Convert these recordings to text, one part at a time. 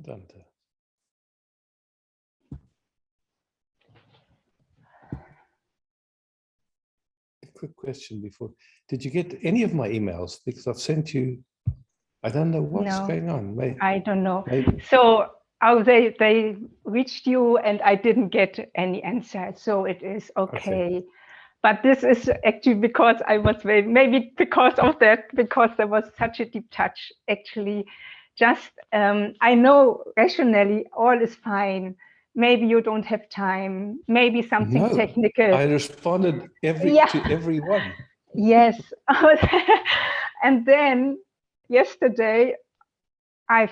Dante. A quick question before. Did you get any of my emails? Because I've sent you, I don't know what's going on. Maybe, I don't know. maybe. So they reached you and I didn't get any answer. So it is okay. But this is actually because I was maybe because of that, because there was such a deep touch. Actually, just I know rationally all is fine. Maybe you don't have time. Maybe something technical. I responded to everyone. Yes. And then yesterday, I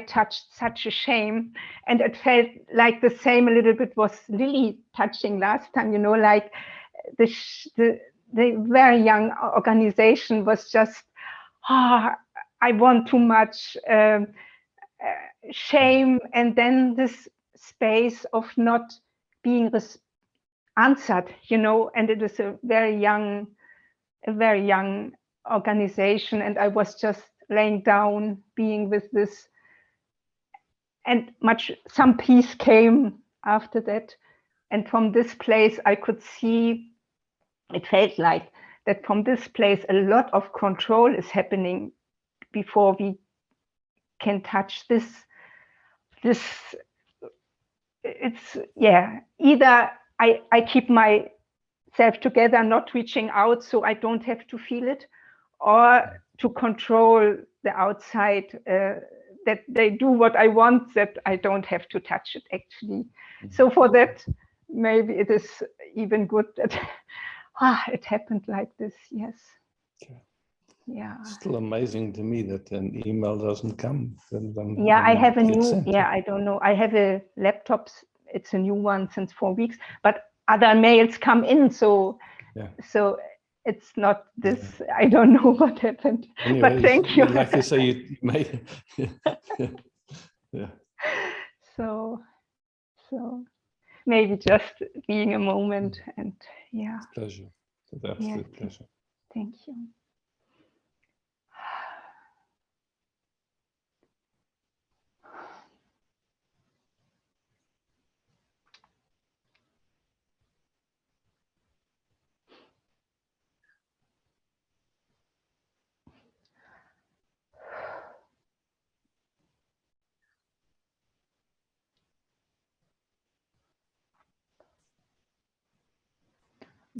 touched such a shame, and it felt like the same a little bit was Lily touching last time. You know, like the very young organization was just, I want too much shame, and then this space of not being answered. You know, and it is a very young organization, and I was just laying down, being with this, and some peace came after that. And from this place, I could see, it felt like that from this place, a lot of control is happening before we can touch this. It's, either I keep myself together, not reaching out so I don't have to feel it, or to control the outside, that they do what I want, that I don't have to touch it actually. So for that, maybe it is even good that it happened like this. Yes. Yeah. Still amazing to me that an email doesn't come. I have a new, I don't know. I have a laptop. It's a new one since 4 weeks, but other mails come in. So it's not this. I don't know what happened. Anyway, but thank you. Like you say, you may. So maybe just being a moment, and It's a pleasure. It's an absolute pleasure. Thank you.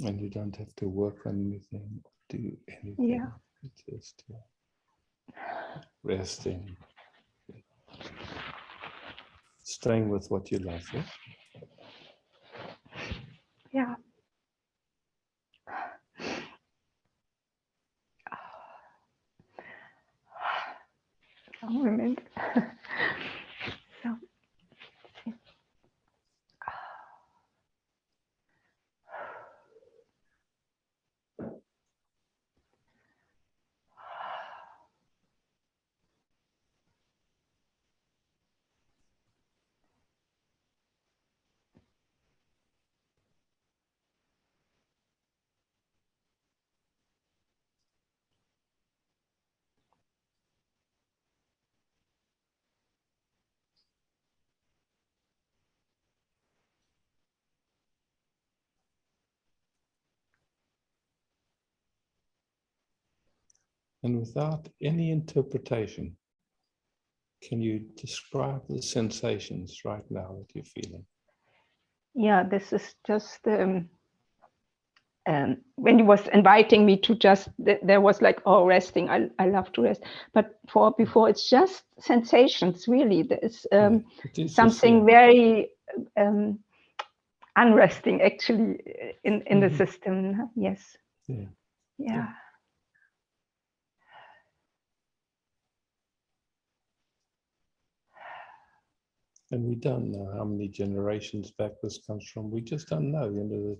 And you don't have to work on anything, do anything. Yeah. It's just resting, staying with what you love. Yeah. A moment. So. And without any interpretation, can you describe the sensations right now that you're feeling? Yeah, this is just when you was inviting me to just, there was like, resting. I love to rest, but before it's just sensations. Really, there is something very unresting actually in the system. Yes. Yeah. And we don't know how many generations back this comes from. We just don't know,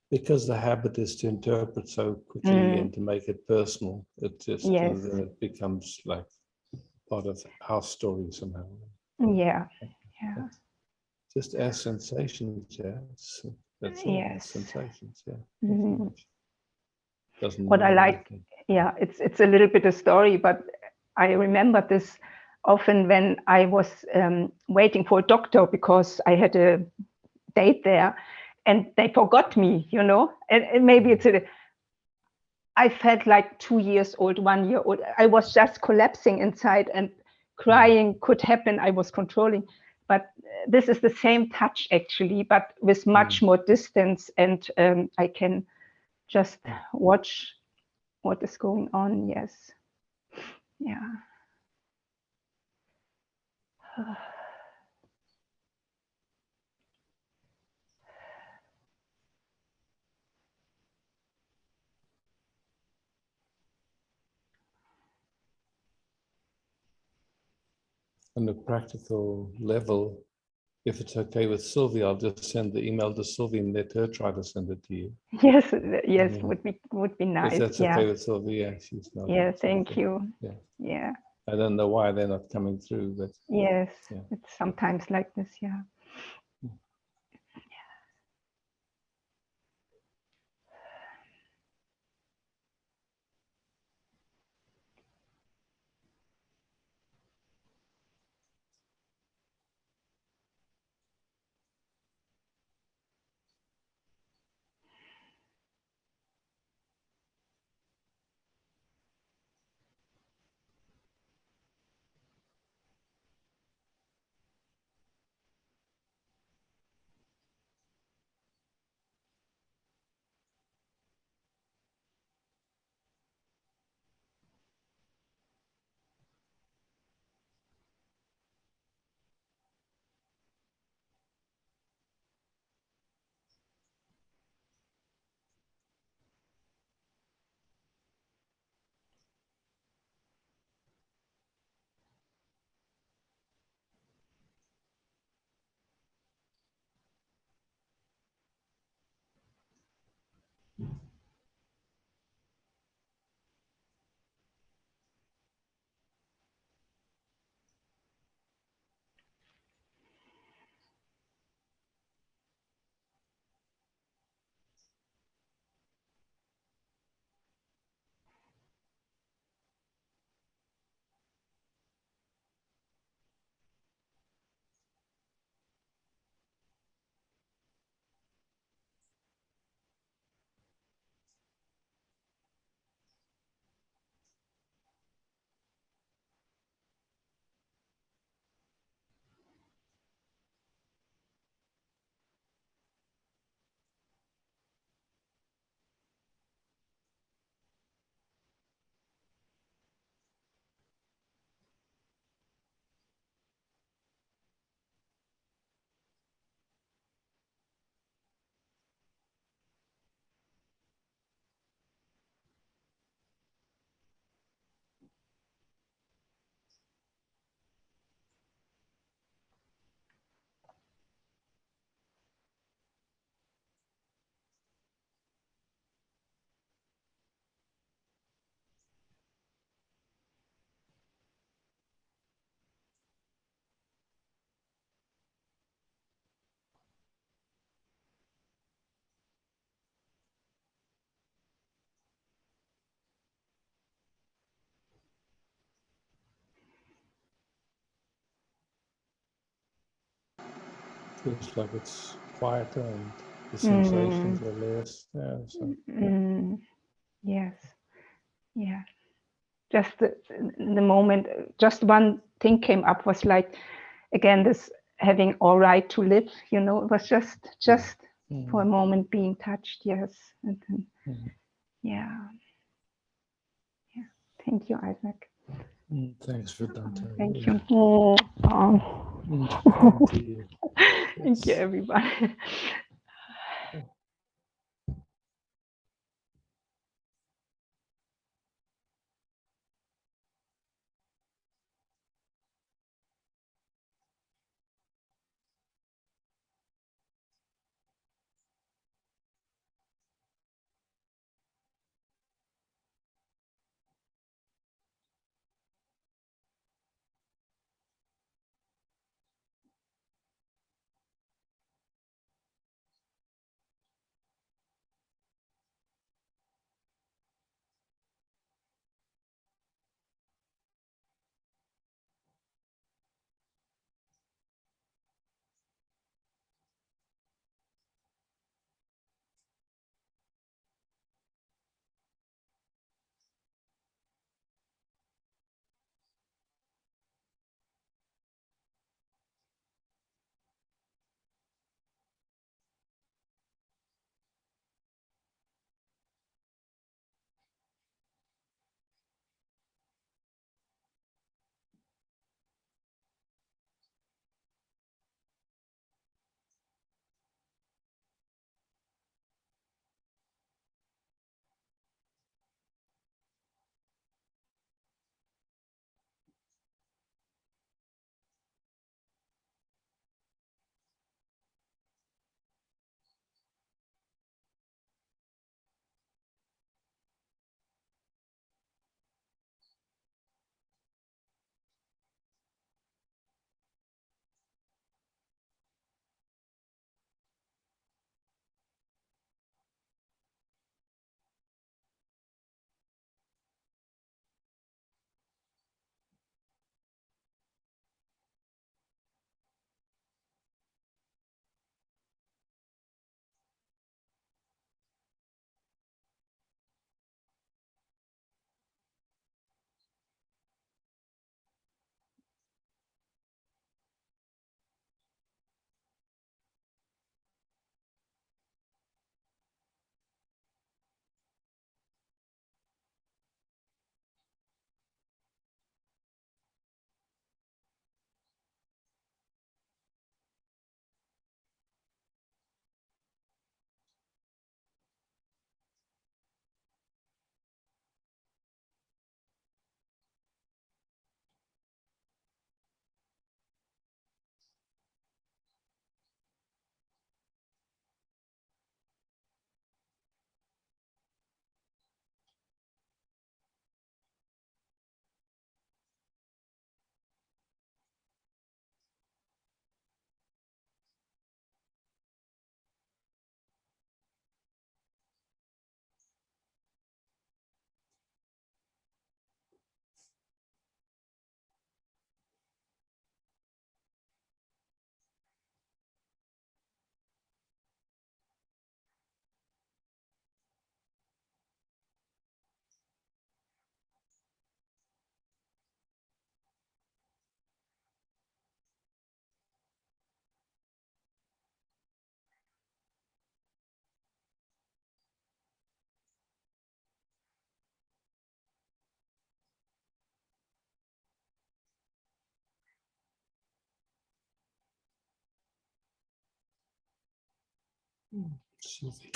because the habit is to interpret so quickly and to make it personal. It just then it becomes like part of our story somehow. Yeah. Just our sensations, that's all. Sensations, Doesn't what I like, anything. it's a little bit a story, but I remember this. often when I was waiting for a doctor because I had a date there and they forgot me, you know, and maybe it's I felt like 2 years old, 1 year old. I was just collapsing inside and crying could happen. I was controlling, but this is the same touch actually, but with much more distance, and I can just watch what is going on. Yes. Yeah. On a practical level, if it's okay with Sylvie, I'll just send the email to Sylvie and let her try to send it to you. Yes, yes, would be nice. If that's okay with Sylvie, yeah, she's not. Yeah, thank you. Yeah. Yeah. I don't know why they're not coming through, but yes, it's sometimes like this, yeah. feels like it's quieter and the sensations are less. Yeah, so. Yes, yeah. Just the moment, just one thing came up was like, again, this having all right to live, you know, it was just for a moment being touched. Yes. And then, yeah. Thank you, Isaac. Thanks for Dante. Thank you. Oh. Thank you, everybody. Sylvie.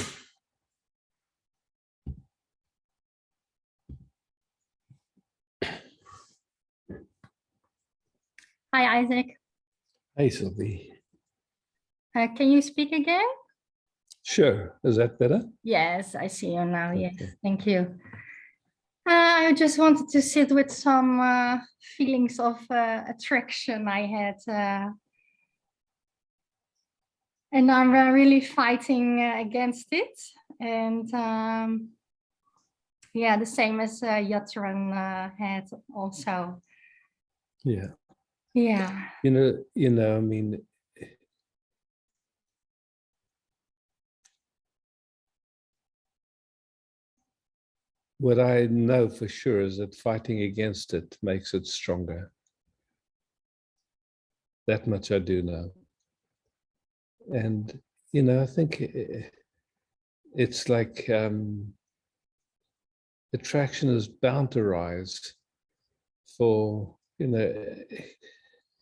Hi, Isaac. Hey, Sylvie. Can you speak again? Sure. Is that better? Yes, I see you now. Okay. Yes, thank you. I just wanted to sit with some feelings of attraction I had. And I'm really fighting against it. And yeah, the same as Yatran had also. Yeah. Yeah. I mean, what I know for sure is that fighting against it makes it stronger. That much I do know. And, I think it's like attraction is bound to rise for,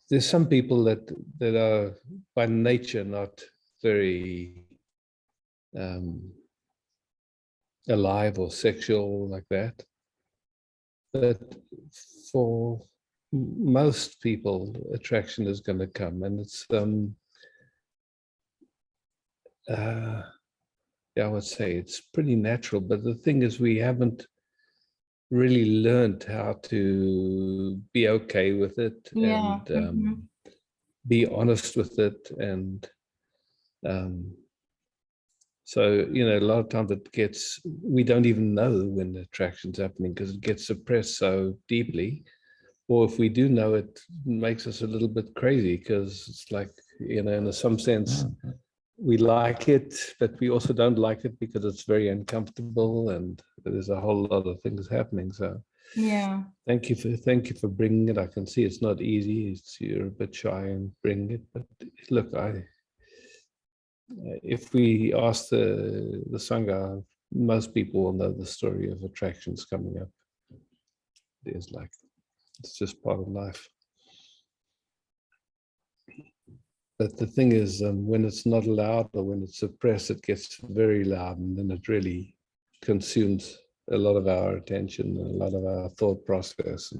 there's some people that are by nature not very alive or sexual like that. But for most people, attraction is going to come, and it's I would say it's pretty natural. But the thing is, we haven't really learned how to be okay with it and be honest with it, and so a lot of times we don't even know when the attraction's happening because it gets suppressed so deeply. Or if we do know, it makes us a little bit crazy because it's like, in some sense, we like it, but we also don't like it because it's very uncomfortable and there's a whole lot of things happening. So yeah, thank you for bringing it. I can see it's not easy. You're a bit shy and bring it, but look, if we ask the Sangha, most people will know the story of attractions coming up. It's just part of life. But the thing is, when it's not allowed or when it's suppressed, it gets very loud, and then it really consumes a lot of our attention and a lot of our thought process.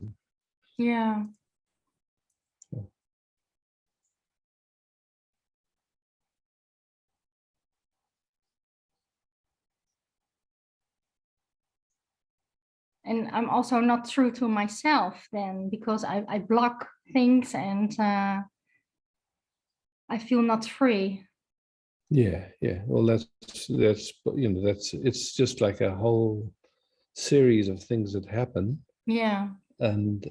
yeah. And I'm also not true to myself then, because I block things and I feel not free. Yeah. Well, that's it's just like a whole series of things that happen. Yeah. And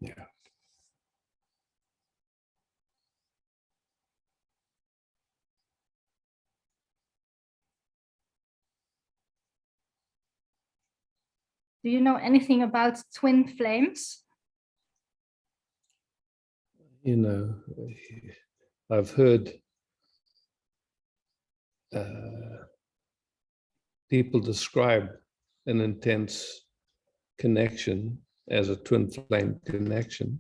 yeah. Do you know anything about twin flames? I've heard people describe an intense connection as a twin flame connection.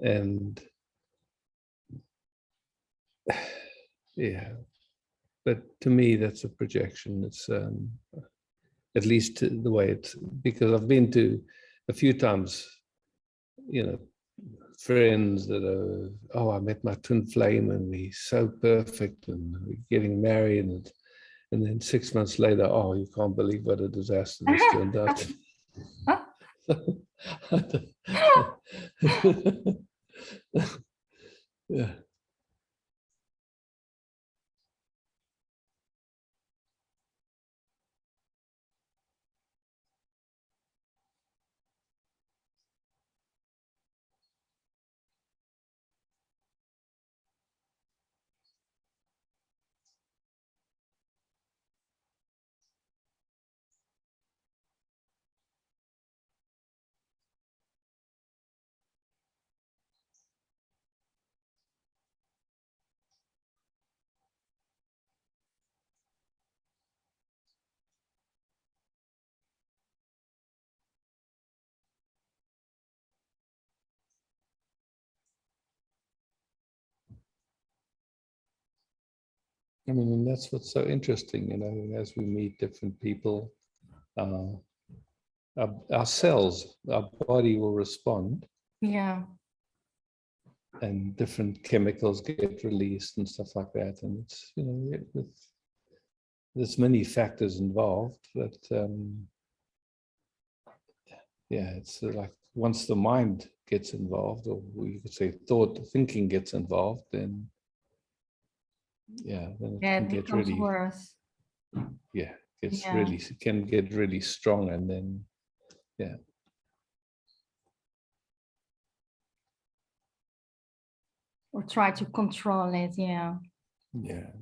And yeah, but to me, that's a projection. It's at least the way it's, because I've been to a few times, friends that I met my twin flame and we're so perfect and we're getting married, and then 6 months later, you can't believe what a disaster this turned out. Yeah. I mean, and that's what's so interesting, you know, as we meet different people, our cells, our body will respond. Yeah. And different chemicals get released and stuff like that. And it's, you know, there's many factors involved, but yeah, it's like once the mind gets involved, or you could say thinking gets involved, then yeah, then it can It get becomes really worse. yeah, it's Yeah. really, it can get really strong, and then yeah. Or try to control it, yeah. Yeah.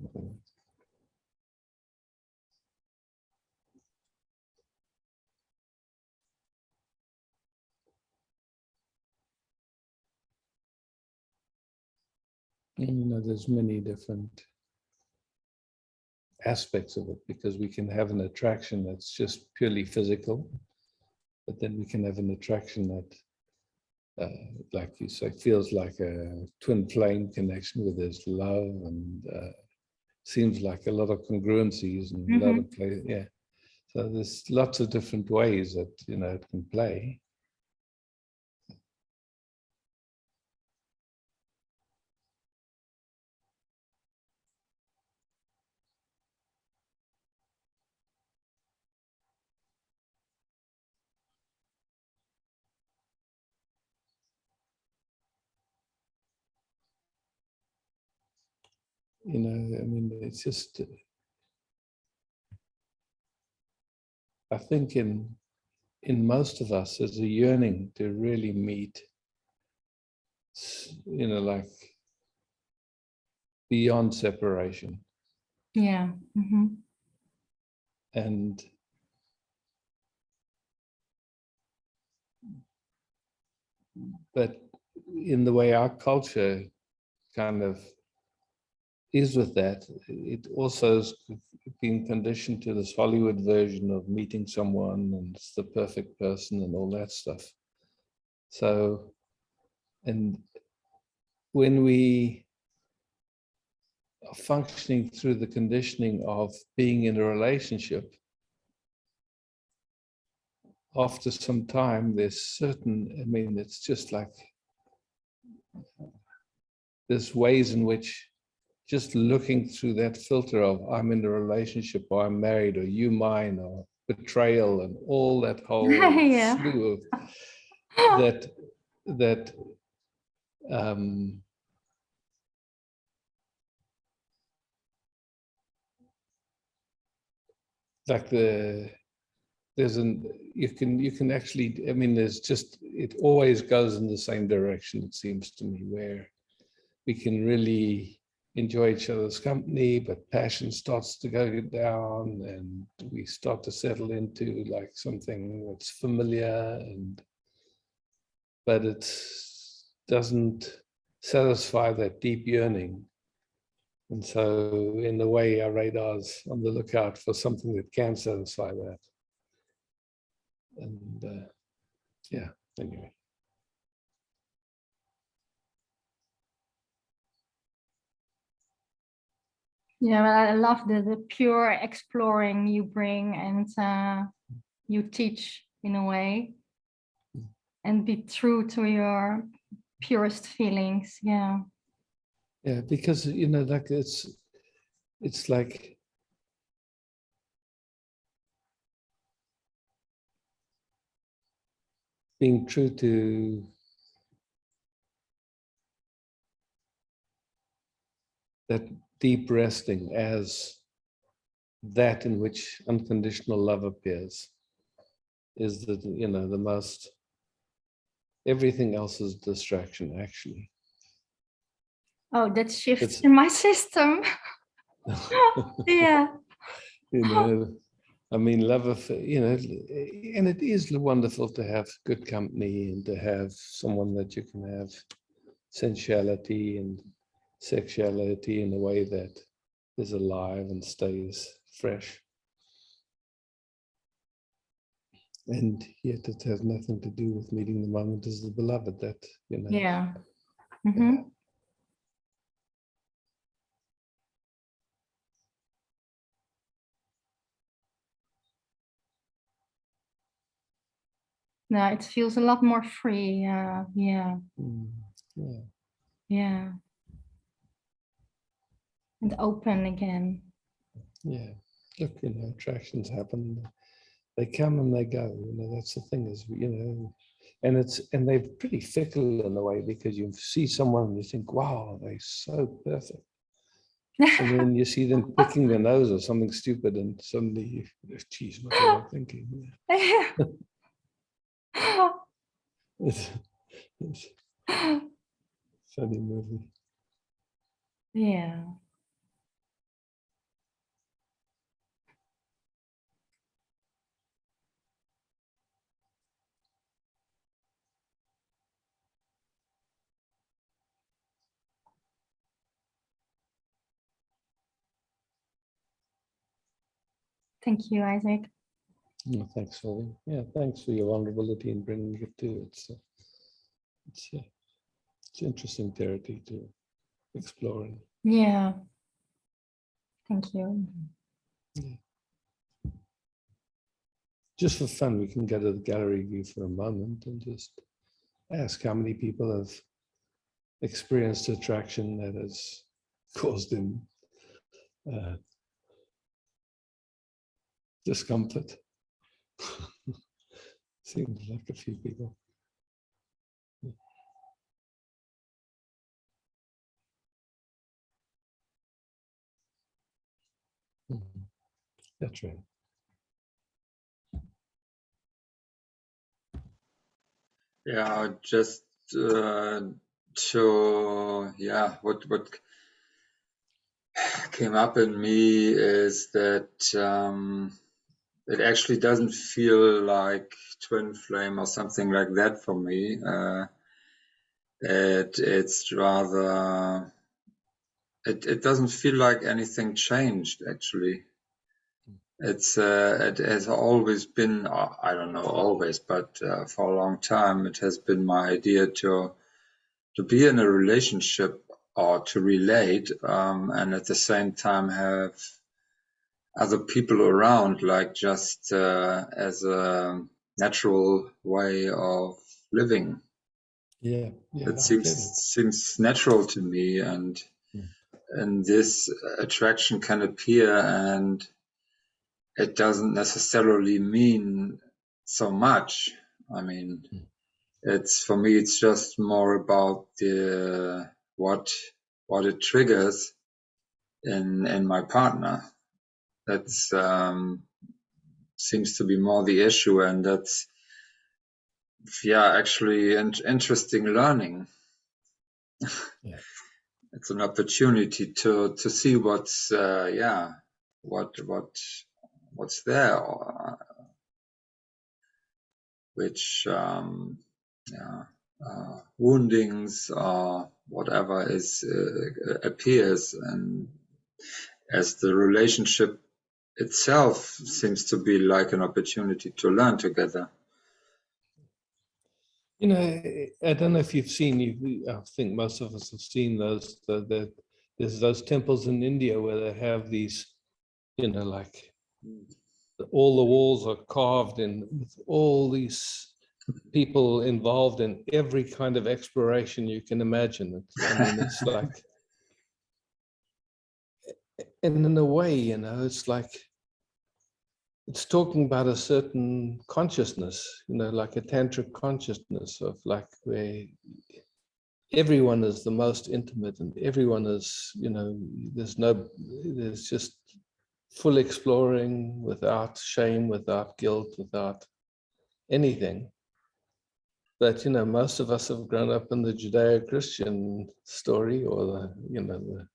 You know, there's many different aspects of it, because we can have an attraction that's just purely physical, but then we can have an attraction that, like you say, feels like a twin flame connection where there's love and seems like a lot of congruencies and a lot of play. Yeah. So there's lots of different ways that, you know, it can play. You know, I mean, it's just, I think in most of us, there's a yearning to really meet, you know, like beyond separation. Yeah. And but in the way our culture kind of is with that, it also has been conditioned to this Hollywood version of meeting someone and it's the perfect person and all that stuff. So, and when we are functioning through the conditioning of being in a relationship, after some time, there's certain, I mean, it's just like, there's ways in which just looking through that filter of I'm in a relationship, or I'm married, or you mine, or betrayal, and all that whole Yeah. slew of that like you can actually, I mean, there's just, it always goes in the same direction, it seems to me, where we can really enjoy each other's company, but passion starts to go down and we start to settle into like something that's familiar, but it doesn't satisfy that deep yearning. And so in a way, our radar's on the lookout for something that can satisfy that. And yeah, anyway. Yeah, well, I love the pure exploring you bring, and you teach in a way, and be true to your purest feelings. Yeah. Yeah, because, you know, like it's like being true to that deep resting as that in which unconditional love appears is the, you know, the most, everything else is distraction, actually. Oh, that shifts in my system. Yeah. You know, I mean, love of, you know, and it is wonderful to have good company and to have someone that you can have sensuality and sexuality in a way that is alive and stays fresh. And yet it has nothing to do with meeting the moment as the beloved, that, you know. Yeah. Yeah. No, it feels a lot more free. Yeah. Yeah. Yeah. And open again. Yeah. Look, attractions happen. They come and they go. That's the thing is, and they're pretty fickle in a way, because you see someone and you think, wow, they're so perfect. And then you see them picking their nose or something stupid, and suddenly, geez, what am I thinking? It's a funny movie. Yeah. Thank you, Isaac. Yeah, thanks, Sylvie. Yeah, thanks for your vulnerability and bringing it to. It's interesting territory to explore. Yeah. Thank you. Yeah. Just for fun, we can go to the gallery view for a moment and just ask how many people have experienced attraction that has caused them discomfort. Seems like a few people. That's right. Yeah, just to what came up in me is that it actually doesn't feel like twin flame or something like that for me. It's rather it doesn't feel like anything changed actually. It has always been, I don't know always, but for a long time it has been my idea to be in a relationship or to relate, and at the same time have other people around, like just as a natural way of living. Yeah, It seems natural to me, and this attraction can appear, and it doesn't necessarily mean so much. I mean, for me, it's just more about the what it triggers in my partner. That's seems to be more the issue, and that's actually interesting learning. Yeah. It's an opportunity to see what's what's there, which woundings or whatever is appears, and as the relationship itself seems to be like an opportunity to learn together. I don't know if you've seen, I think most of us have seen those, there's those temples in India where they have these, like all the walls are carved in with all these people involved in every kind of exploration you can imagine. It's like, and in a way, it's like, it's talking about a certain consciousness, like a tantric consciousness of like where everyone is the most intimate and everyone is, there's just full exploring without shame, without guilt, without anything. But, most of us have grown up in the Judeo-Christian story or the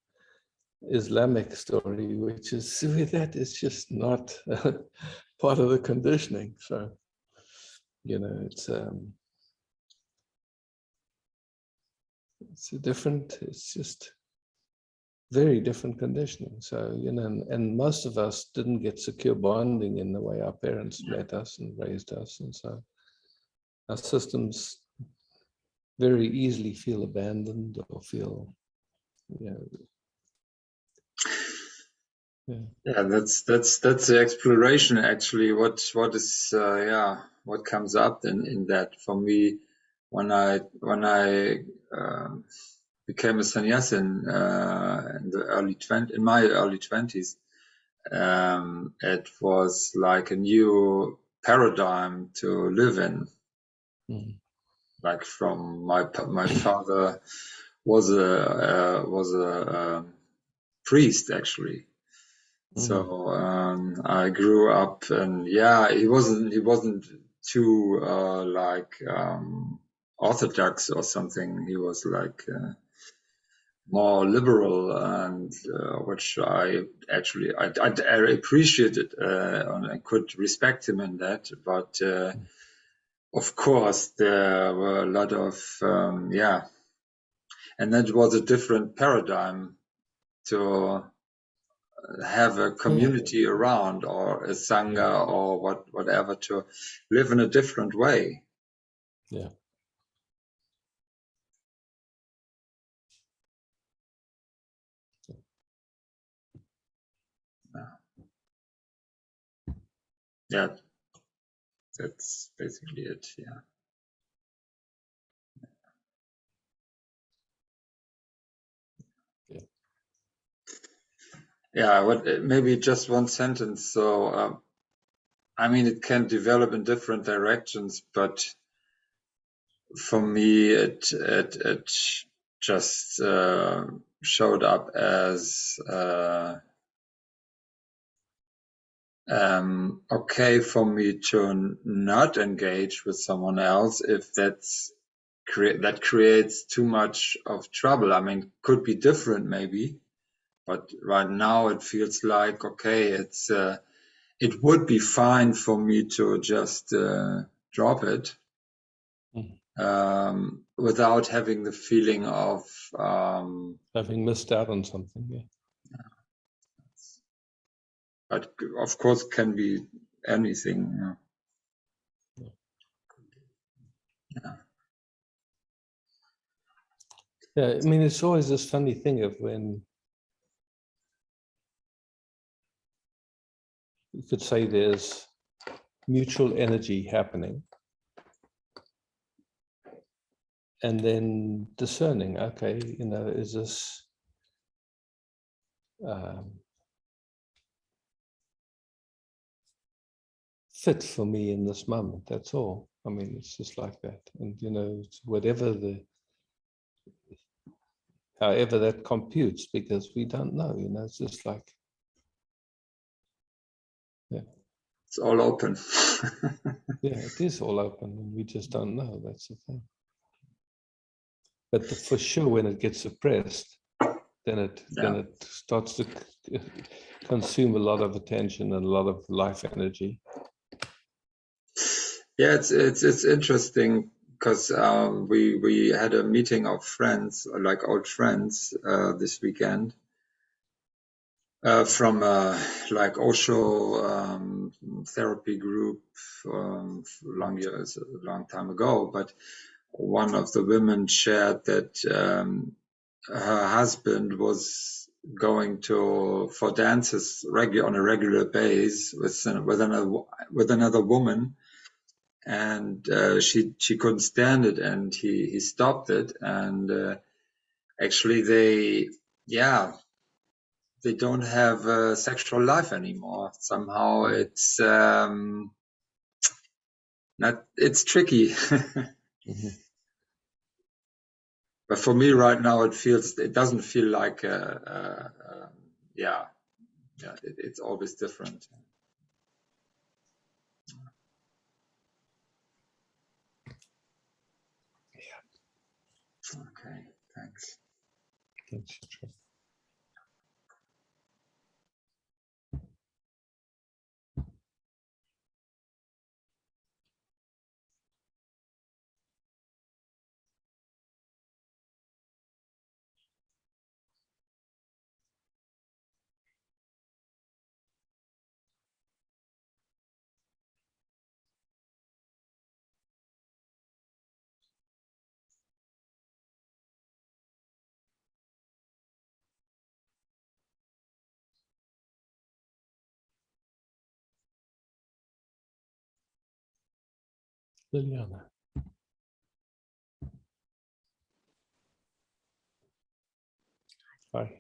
Islamic story, which is that is just not part of the conditioning. So, it's it's just very different conditioning. So, and most of us didn't get secure bonding in the way our parents met us and raised us. And so our systems very easily feel abandoned or feel, Yeah, that's the exploration actually. What is what comes up in that for me when I became a sannyasin in my early 20s. It was like a new paradigm to live in. Like from my father was a priest actually. So I grew up, and he wasn't too orthodox or something. He was like more liberal, and which I actually I appreciated, and I could respect him in that. But of course, there were a lot of and that was a different paradigm to have a community around, or a sangha, or whatever, to live in a different way. Yeah. Yeah, that's basically it. Yeah. Yeah, maybe just one sentence. So, I mean, it can develop in different directions, but for me, it just showed up as okay for me to not engage with someone else if that creates too much of trouble. I mean, could be different maybe, but right now it feels like okay, it would be fine for me to just drop it without having the feeling of having missed out on something. Yeah. But of course, can be anything. Yeah, I mean, it's always this funny thing of when you could say there's mutual energy happening, and then discerning, okay, is this fit for me in this moment? That's all. I mean, it's just like that. And, however that computes, because we don't know, it's just like, It's all open. Yeah, it is all open, and we just don't know. That's the thing. But for sure, when it gets suppressed, then it starts to consume a lot of attention and a lot of life energy. Yeah, it's interesting because we had a meeting of friends, like old friends, this weekend, from like Osho therapy group, a long time ago. But one of the women shared that her husband was going for dances on a regular basis with another woman, and she couldn't stand it, and he stopped it, and actually they don't have a sexual life anymore. Somehow it's it's tricky. But for me right now, it doesn't feel like it's always different. Okay, thanks. Thanks. Liliana. Hi.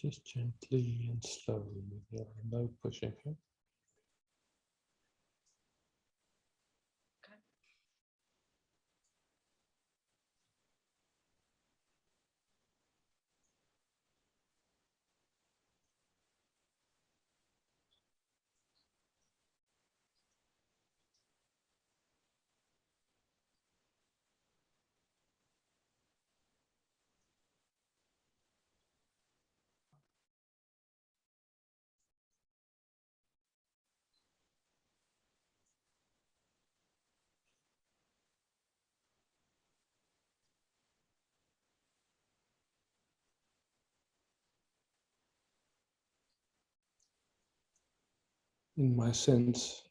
Just gently and slowly, no pushing. Okay? In my sense,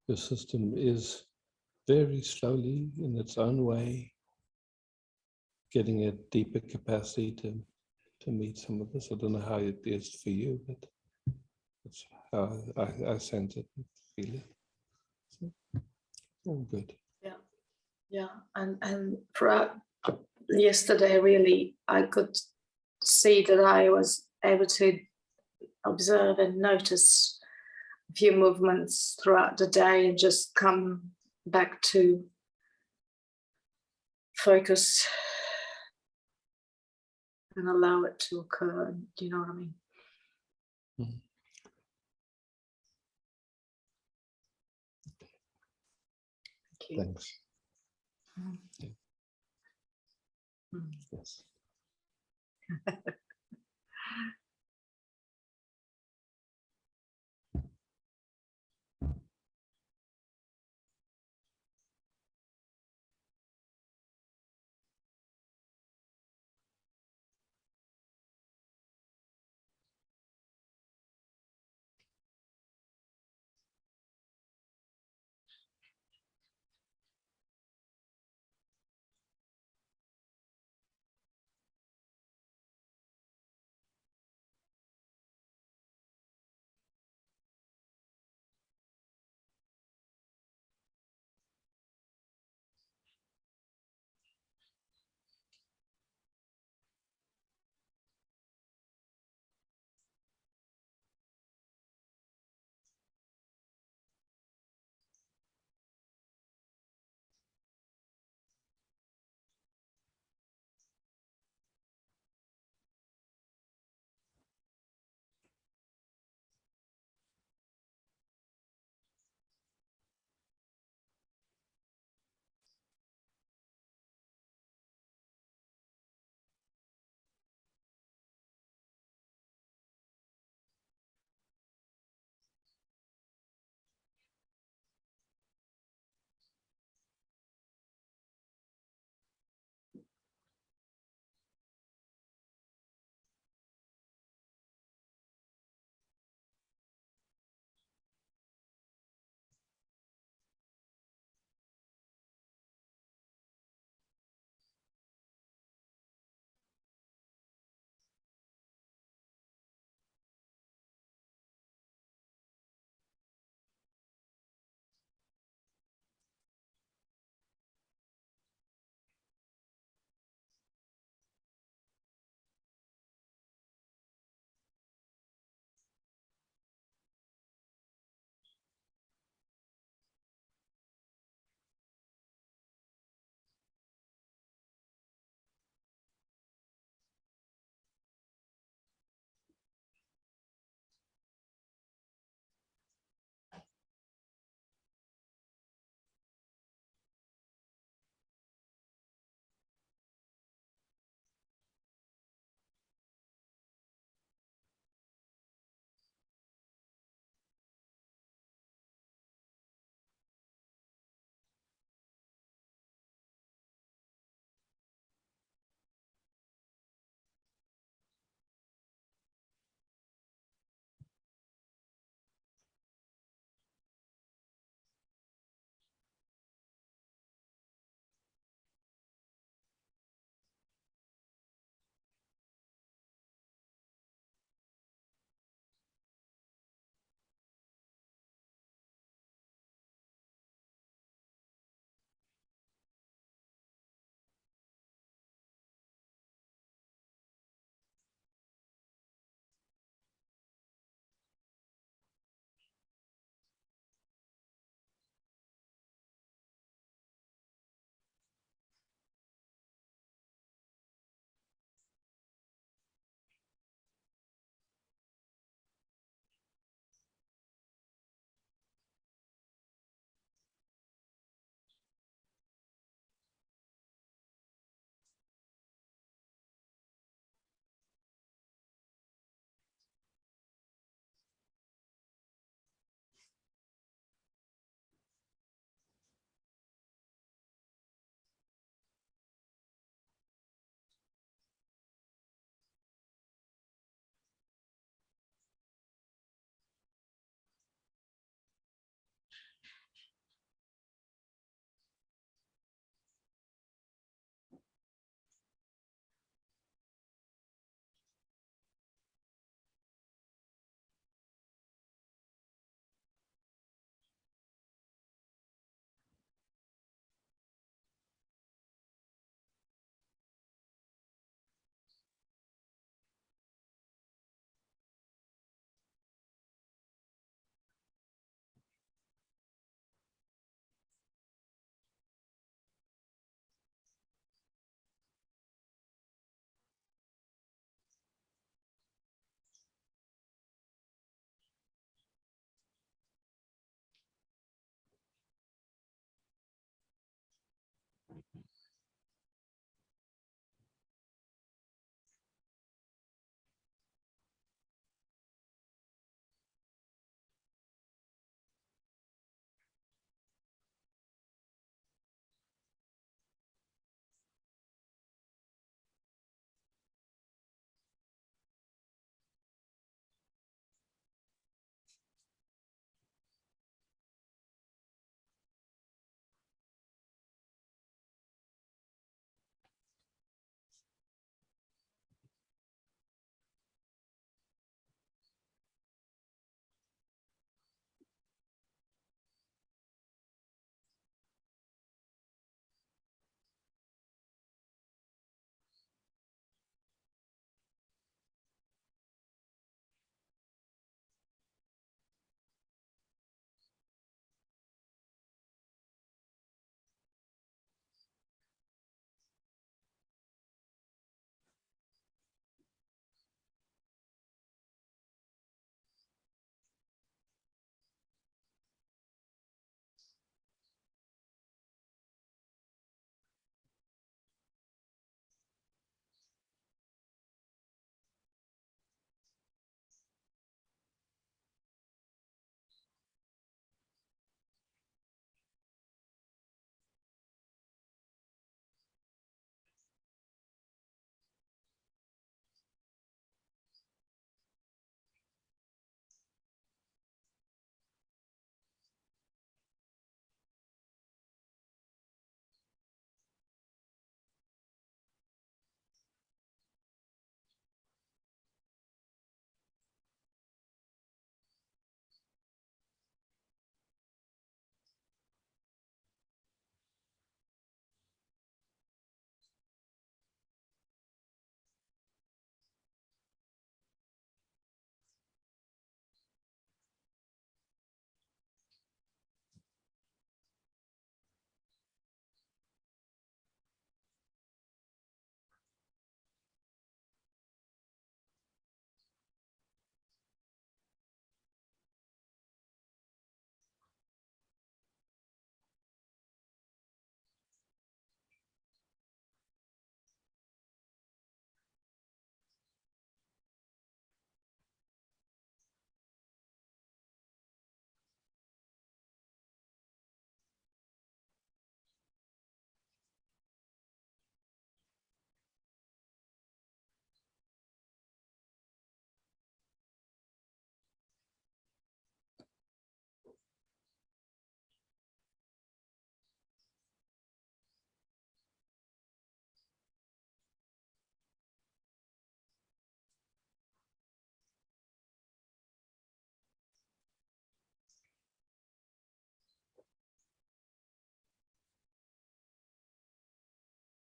the system is very slowly, in its own way, getting a deeper capacity to meet some of this. I don't know how it is for you, but that's how I sense it and feel it. So, all good. Yeah, yeah, and throughout yesterday, really, I could see that I was able to observe and notice a few movements throughout the day and just come back to focus and allow it to occur. Do you know what I mean? Mm-hmm. Thank you. Thanks. Mm. Yeah. Mm. Yes.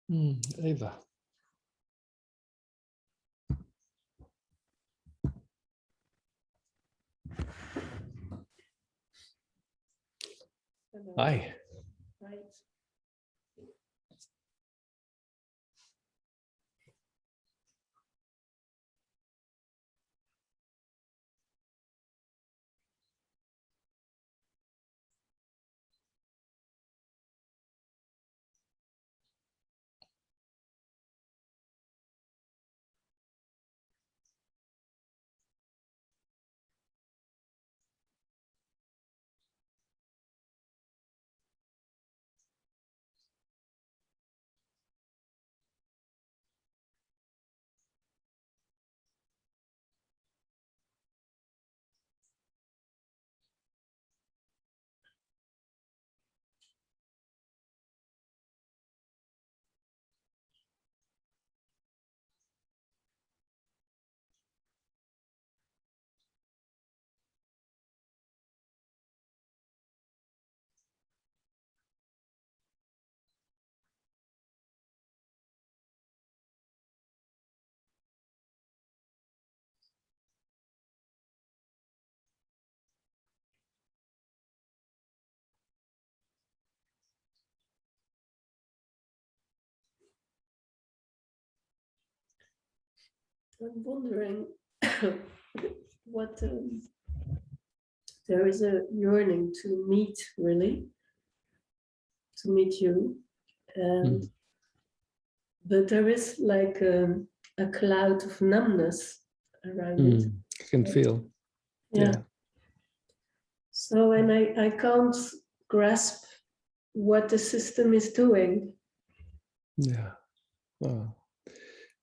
Eva. Hi. Right. I'm wondering what there is a yearning to meet, really, to meet you, and but there is like a cloud of numbness around it. I can feel. Yeah. So, and I can't grasp what the system is doing. Yeah. Oh.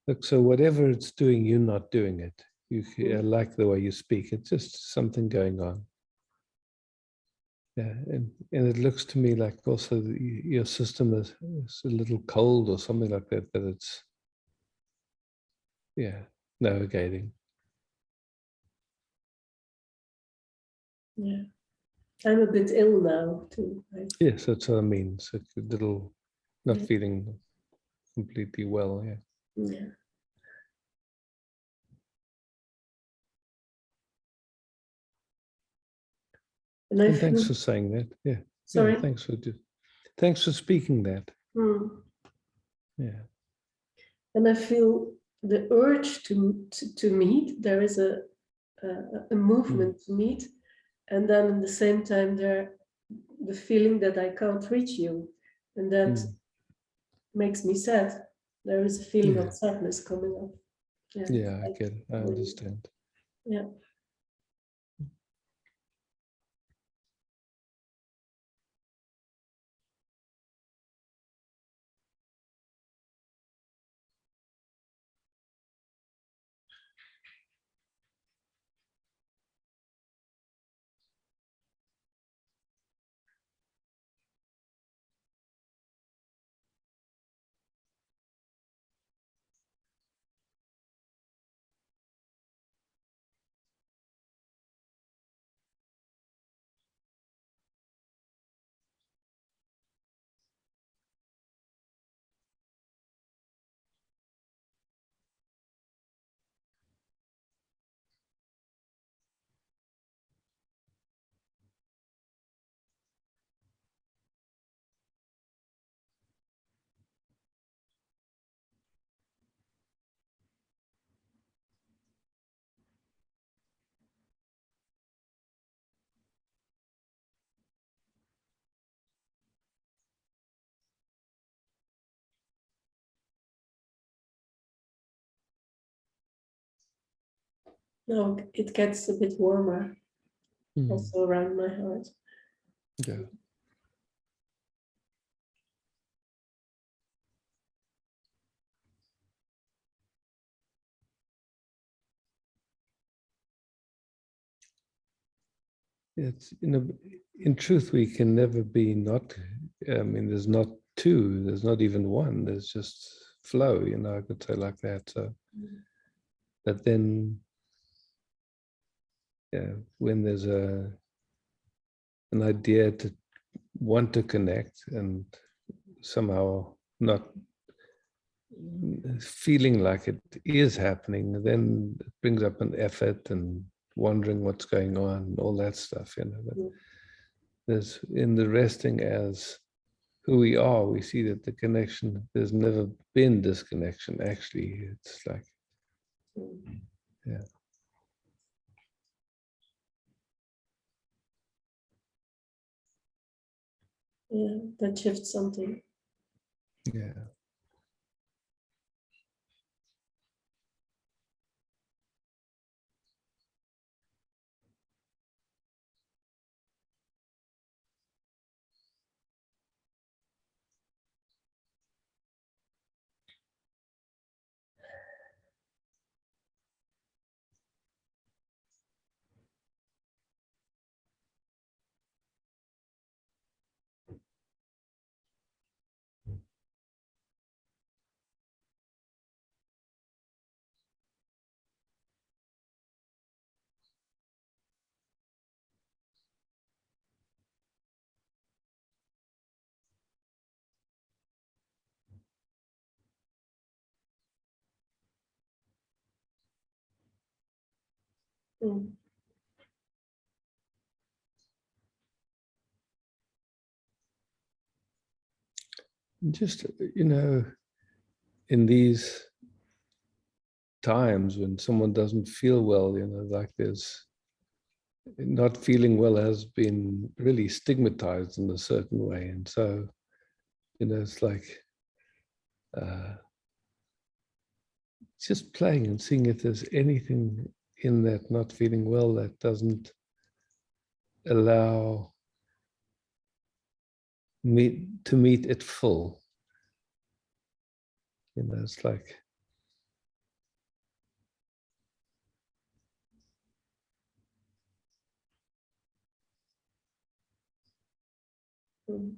Look, so whatever it's doing, you're not doing it. I like the way you speak. It's just something going on. Yeah, and it looks to me like also your system is a little cold or something like that, but it's, yeah, navigating. Yeah. I'm a bit ill now too. Yes, that's what I mean. So it's a little, not Yeah. feeling completely well, yeah. Yeah. And thanks for saying that. Yeah. Sorry. Yeah, thanks for speaking that. Yeah. And I feel the urge to meet. There is a movement to meet, and then at the same time the feeling that I can't reach you, and that makes me sad. There is a feeling of sadness coming up. Yeah, I get it. I understand. Yeah. No, it gets a bit warmer also around my heart. Yeah. It's, in truth, we can never be not, I mean, there's not two, there's not even one, there's just flow, I could say like that. So, but then, yeah, when there's an idea to want to connect and somehow not feeling like it is happening, then it brings up an effort and wondering what's going on, all that stuff, you know. But there's, in the resting as who we are, we see that the connection, there's never been disconnection, actually. It's like, yeah. Yeah, that shifts something. Yeah. Mm. Just, you know, in these times when someone doesn't feel well, you know, like there's, not feeling well has been really stigmatized in a certain way. And so, you know, it's like just playing and seeing if there's anything in that not feeling well that doesn't allow me to meet it full. You know, it's like, Mm.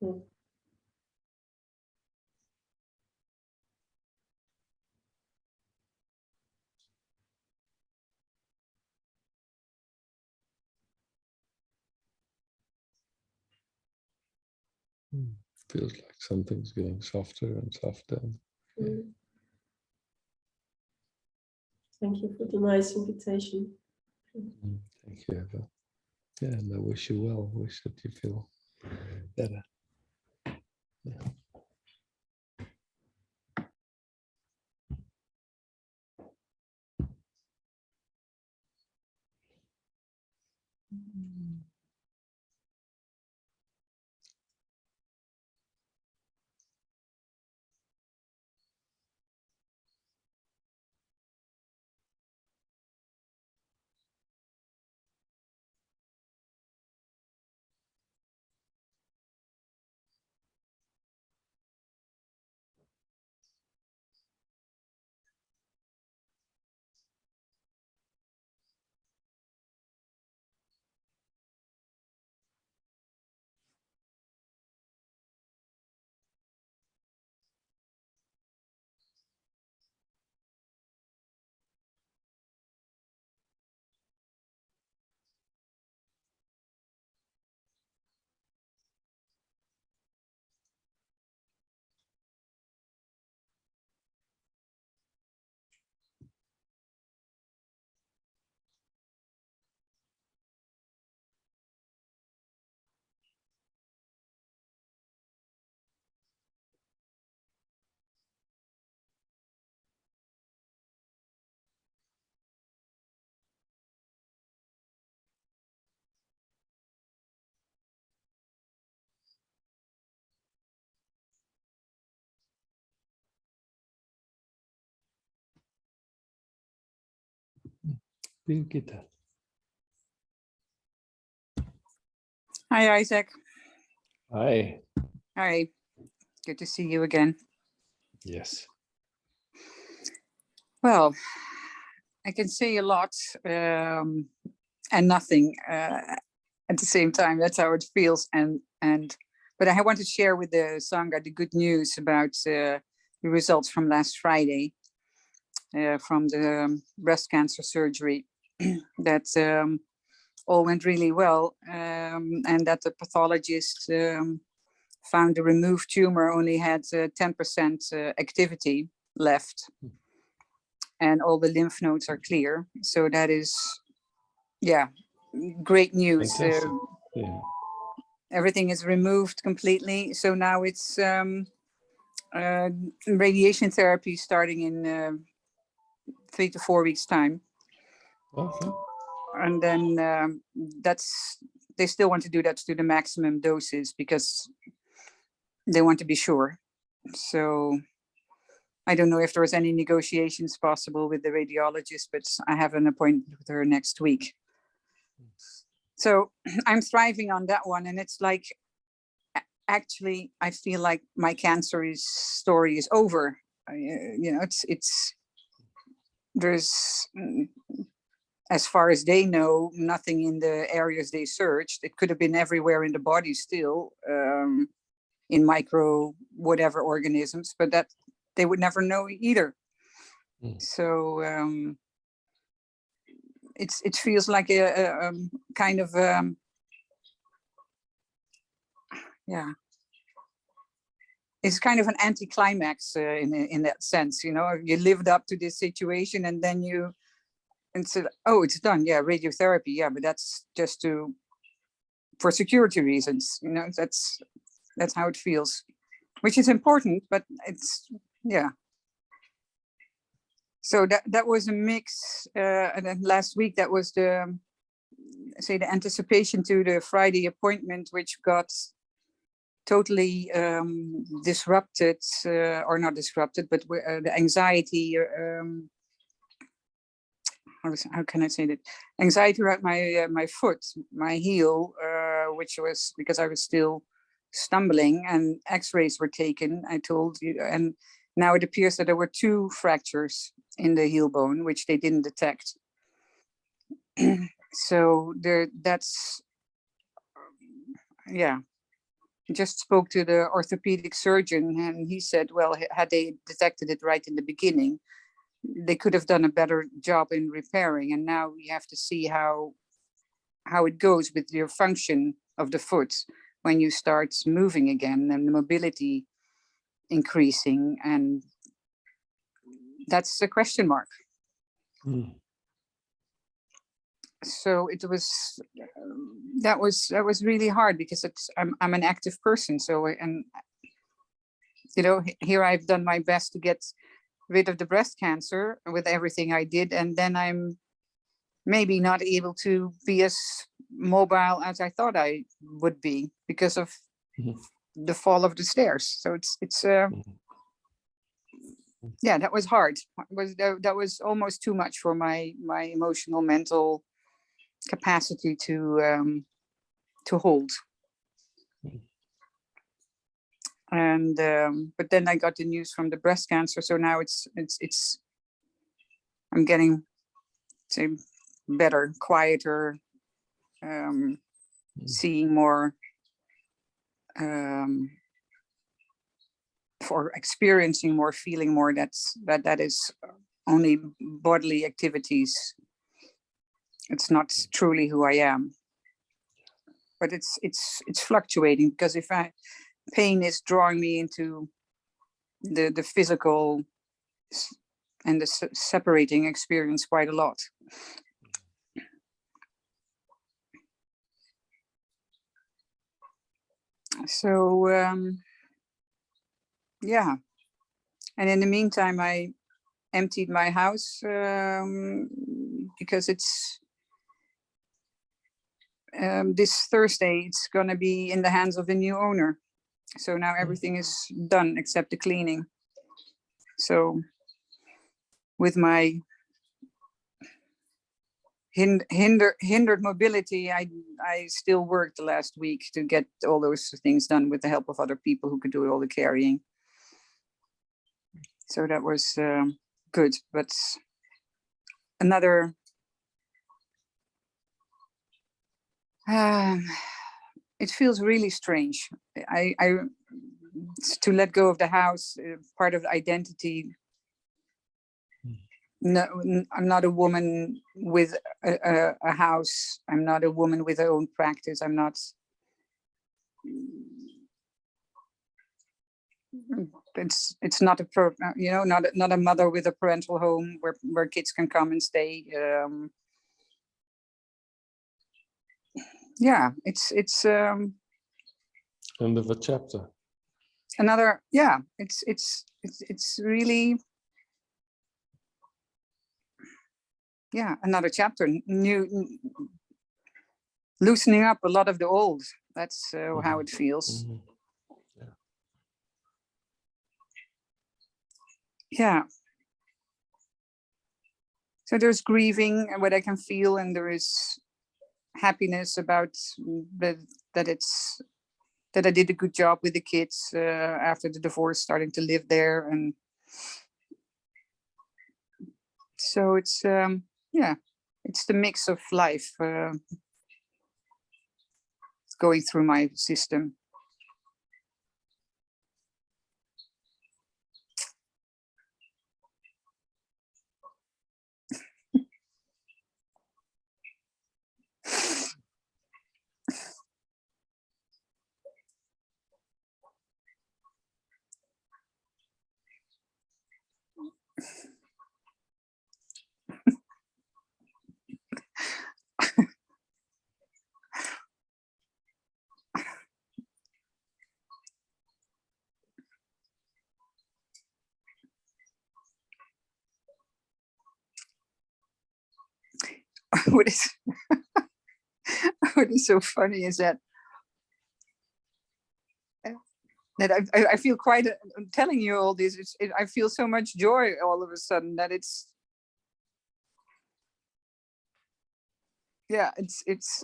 Mm. Mm. feels like something's getting softer and softer. Mm. Thank you for the nice invitation. Thank you, Eva. Yeah, and I wish you well. Wish that you feel better. Yeah. Birgitta. Hi, Isaac. Hi. Hi. Good to see you again. Yes. Well, I can say a lot and nothing at the same time. That's how it feels. But I want to share with the Sangha the good news about the results from last Friday from the breast cancer surgery. That all went really well, and that the pathologist found the removed tumor only had 10% activity left, and all the lymph nodes are clear. So that is, yeah, great news. Yeah. Everything is removed completely. So now it's radiation therapy starting in 3 to 4 weeks time. Okay. And then they still want to do that to the maximum doses because they want to be sure. So I don't know if there was any negotiations possible with the radiologist, but I have an appointment with her next week. So I'm thriving on that one. And it's like, actually, I feel like my cancer story is over. There's, as far as they know, nothing in the areas they searched. It could have been everywhere in the body still, in micro whatever organisms, but that they would never know either. So it feels like a kind of it's kind of an anticlimax in that sense. You lived up to this situation and then you said, oh, it's done. Yeah, radiotherapy. Yeah, but that's just for security reasons. That's how it feels, which is important, but it's, yeah. So that was a mix. And then last week, that was the anticipation to the Friday appointment, which got totally disrupted, or not disrupted, but the anxiety, how can I say that? Anxiety around my foot, my heel, which was because I was still stumbling, and x-rays were taken, I told you, and now it appears that there were 2 fractures in the heel bone, which they didn't detect. So that's, yeah. Just spoke to the orthopedic surgeon, and he said, well, had they detected it right in the beginning, they could have done a better job in repairing. And now we have to see how it goes with your function of the foot when you start moving again and the mobility increasing. And that's a question mark. So it was, that was really hard because I'm an active person. So, and here I've done my best to get rid of the breast cancer with everything I did, and then I'm maybe not able to be as mobile as I thought I would be because of the fall of the stairs. So it's yeah, that was hard. That was almost too much for my emotional, mental capacity to hold. And but then I got the news from the breast cancer, so now it's I'm getting to better, quieter, seeing more, for experiencing more, feeling more. That is only bodily activities. It's not truly who I am. But it's fluctuating, because if pain is drawing me into the physical and the separating experience quite a lot. So yeah, and in the meantime I emptied my house because it's this Thursday it's going to be in the hands of the new owner. So now everything is done except the cleaning. So with my hindered mobility. I still worked the last week to get all those things done with the help of other people who could do all the carrying. So that was good, but another it feels really strange. I to let go of the house, part of the identity. No, I'm not a woman with a house. I'm not a woman with her own practice. I'm not. It's not a not a mother with a parental home where kids can come and stay. Yeah, it's end of a chapter. Another, yeah, it's really, yeah, another chapter, new, loosening up a lot of the old. That's how it feels. Mm-hmm. Yeah. So there's grieving and what I can feel, and there is happiness about that I did a good job with the kids after the divorce, starting to live there, and so it's yeah, it's the mix of life going through my system. What is what is so funny is that I feel quite I'm telling you all this. I feel so much joy all of a sudden that it's yeah, it's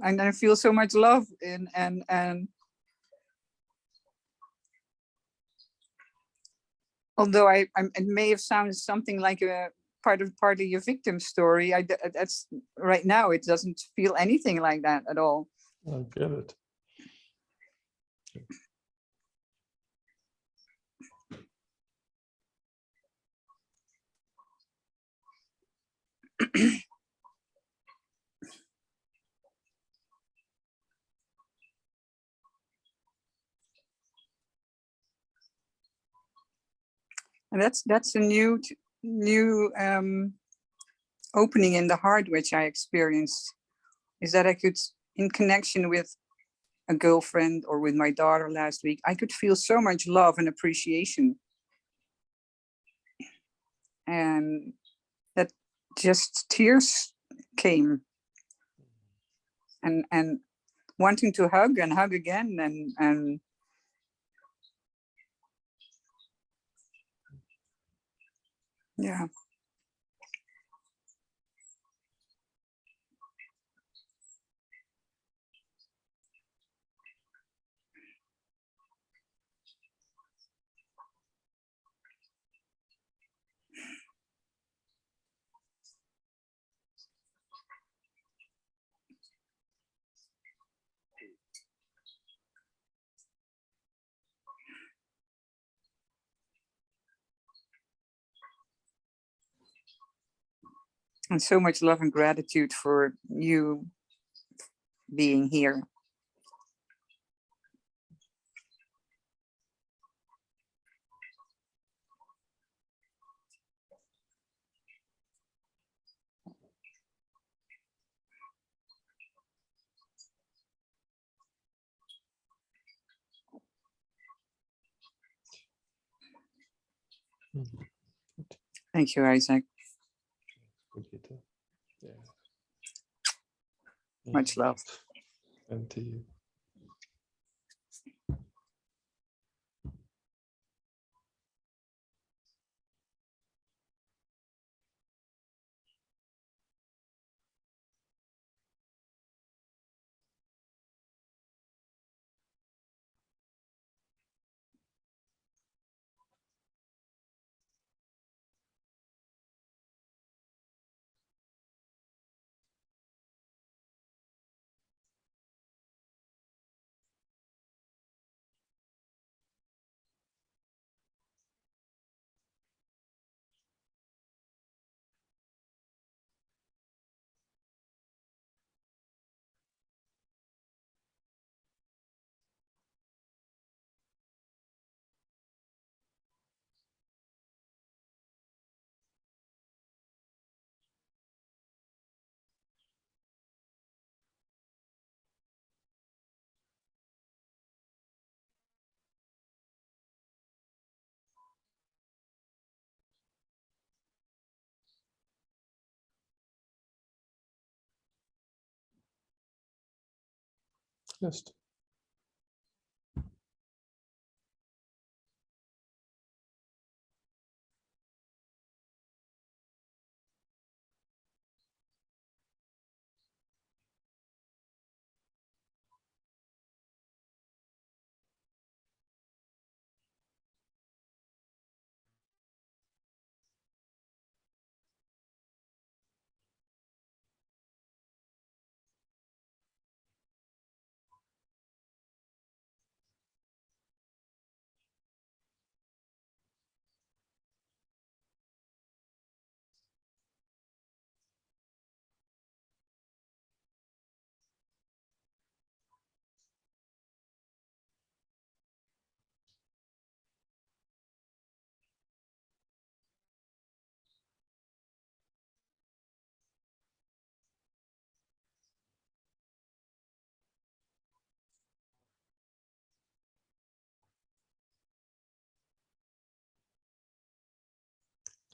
and I feel so much love and although it may have sounded something like a partly your victim story, that's right now it doesn't feel anything like that at all. I get it. And that's a new opening in the heart which I experienced, is that I could, in connection with a girlfriend or with my daughter last week, I could feel so much love and appreciation, and that just tears came, and wanting to hug and hug again, and yeah. And so much love and gratitude for you being here. Thank you, Isaac. Yeah. Much love. And to you. Just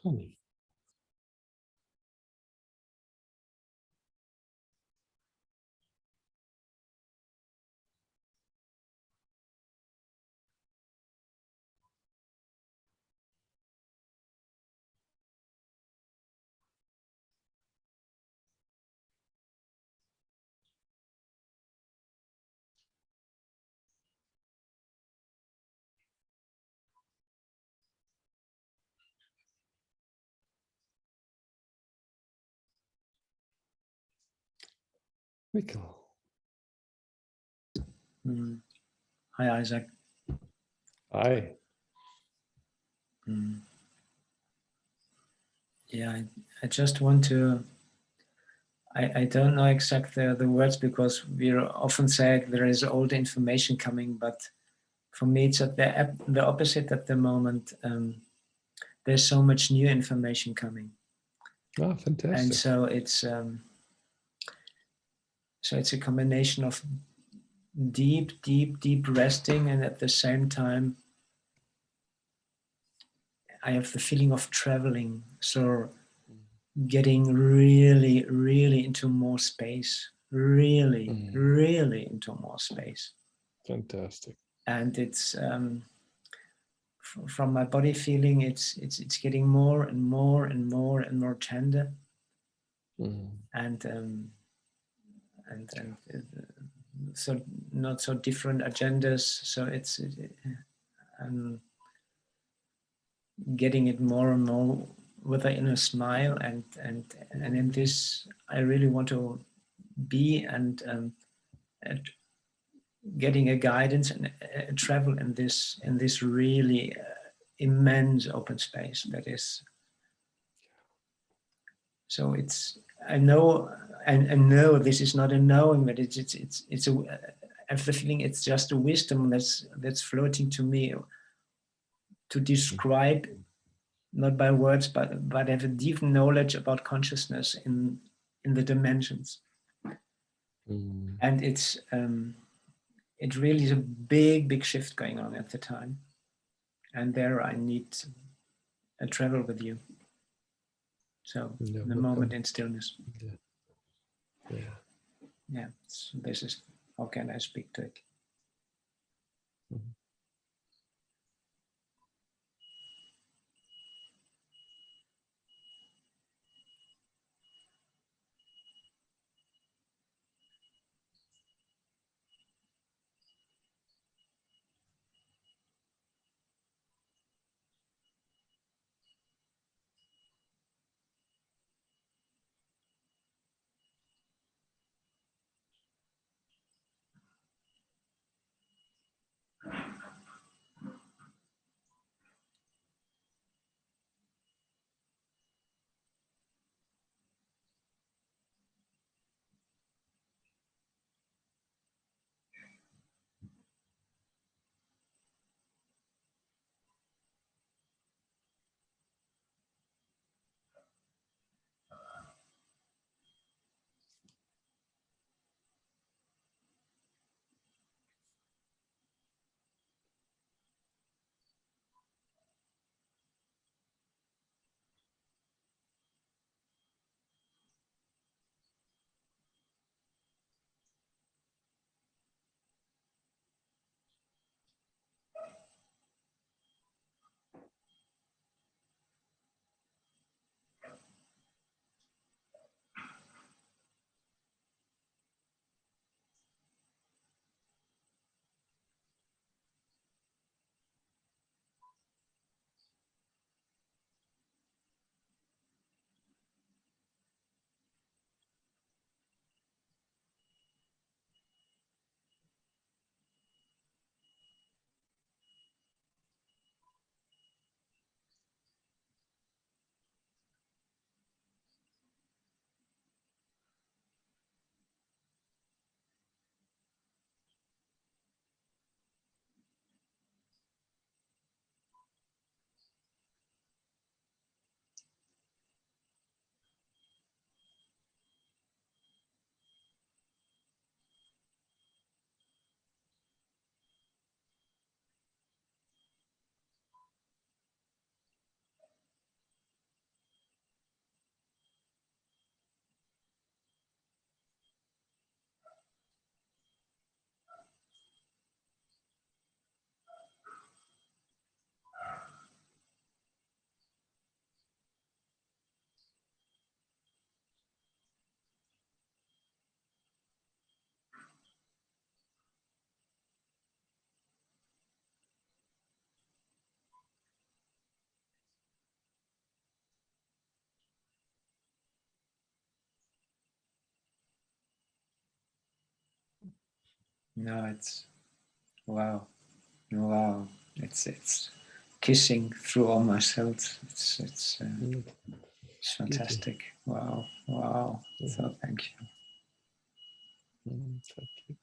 funny. Mikkel. Hi, Isaac. Hi. Yeah, I just want to, I don't know exactly the words because we often say there is old information coming, but for me it's at the opposite at the moment. There's so much new information coming. Oh, fantastic. And so it's a combination of deep resting, and at the same time I have the feeling of traveling, so getting really into more space, really into more space. Fantastic. And it's from my body feeling, it's getting more and more tender, and so not so different agendas. So it's getting it more and more with an inner smile, and in this I really want to be, and getting a guidance and travel in this really immense open space that is. So it's, I know this is not a knowing, but it's a, I have the feeling it's just a wisdom that's floating to me to describe, not by words, but have a deep knowledge about consciousness in the dimensions. And it's it really is a big shift going on at the time, and there I need a travel with you. So the moment in stillness. Yeah. So this is, how can I speak to it? No, it's wow, wow. It's kissing through all my cells. It's fantastic. Wow, wow. So thank you. Thank you.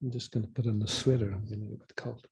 I'm just going to put on a sweater. I'm getting a bit cold.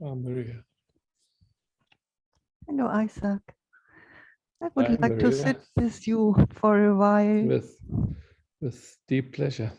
Maria. Hello, Isaac. I would Hi, like to Maria. sit with you for a while. With deep pleasure.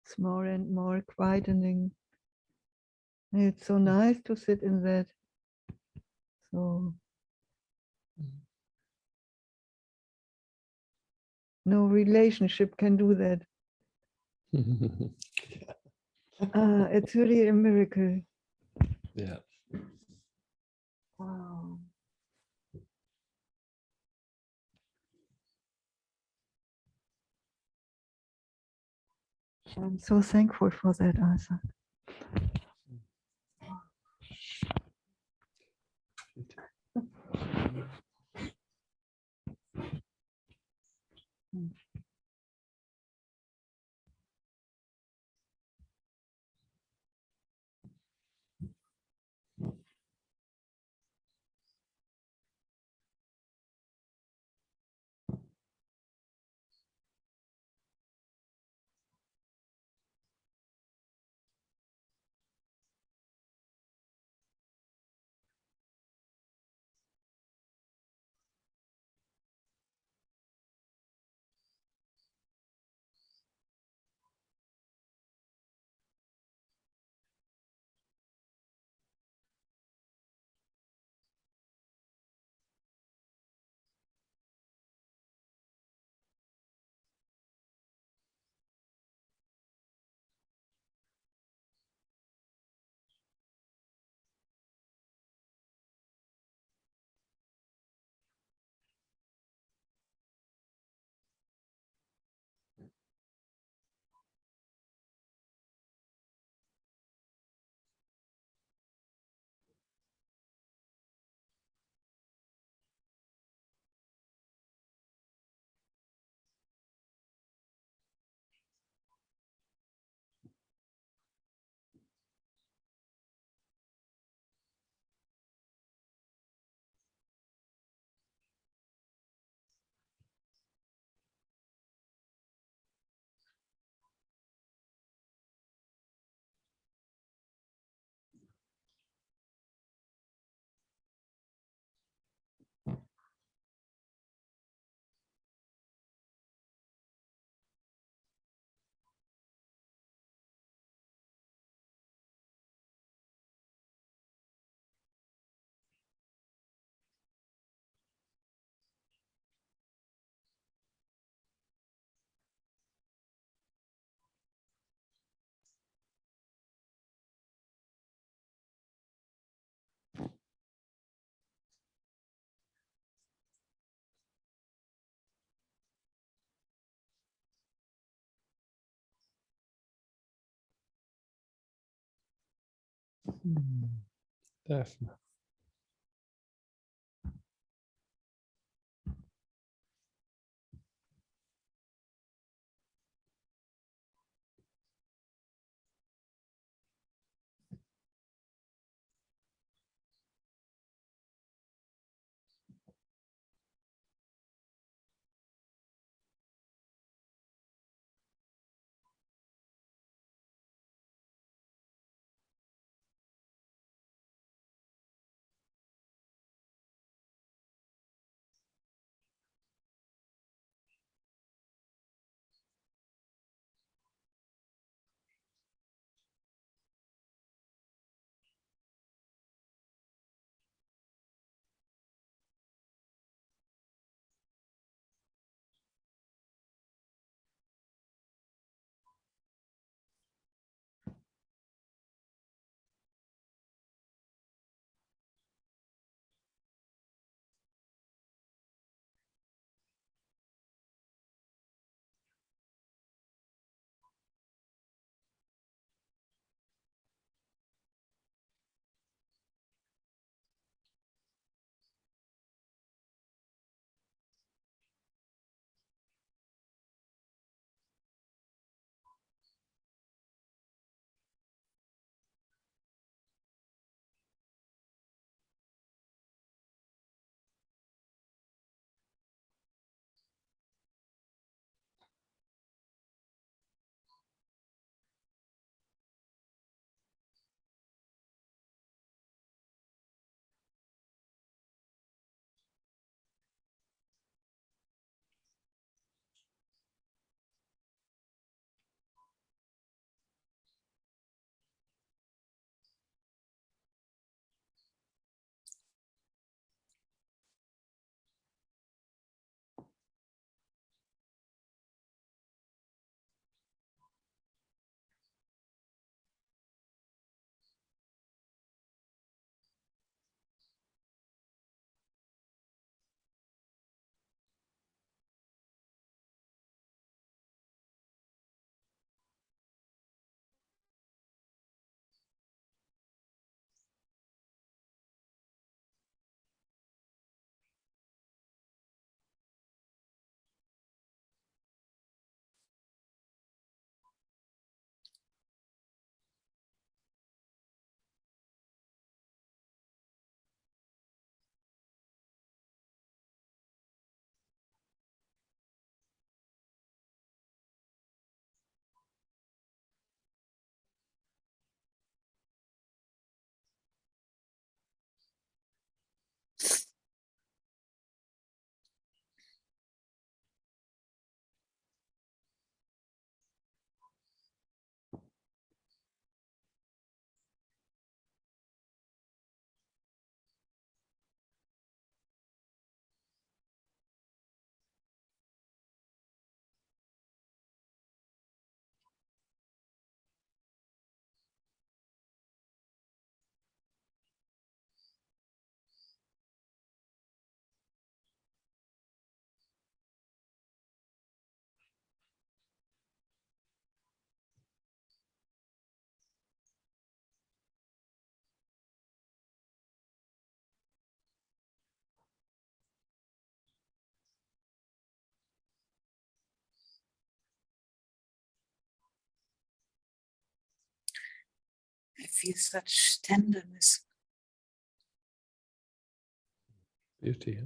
It's more and more quietening. It's so nice to sit in that. So no relationship can do that. It's really a miracle. Yeah. Wow. I'm so thankful for that, Isaac. Definitely. feel such tenderness. Beauty.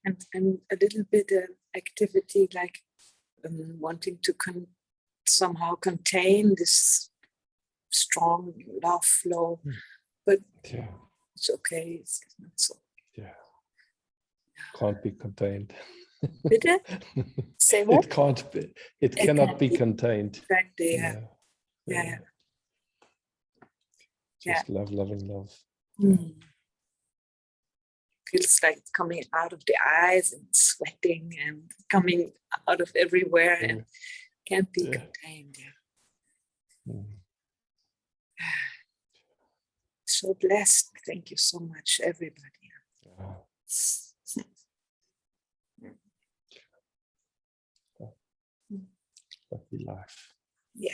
And a little bit of activity, like wanting to somehow contain this strong love flow, but Yeah. it's okay. It's not so. Yeah. Can't be contained. Bitte? Say what? It can't be. It cannot be contained. Exactly. Yeah. Yeah. Just love, loving love. Feels like it's coming out of the eyes and sweating and coming out of everywhere and can't be contained. So blessed. Thank you so much, everybody. Happy life. Yeah.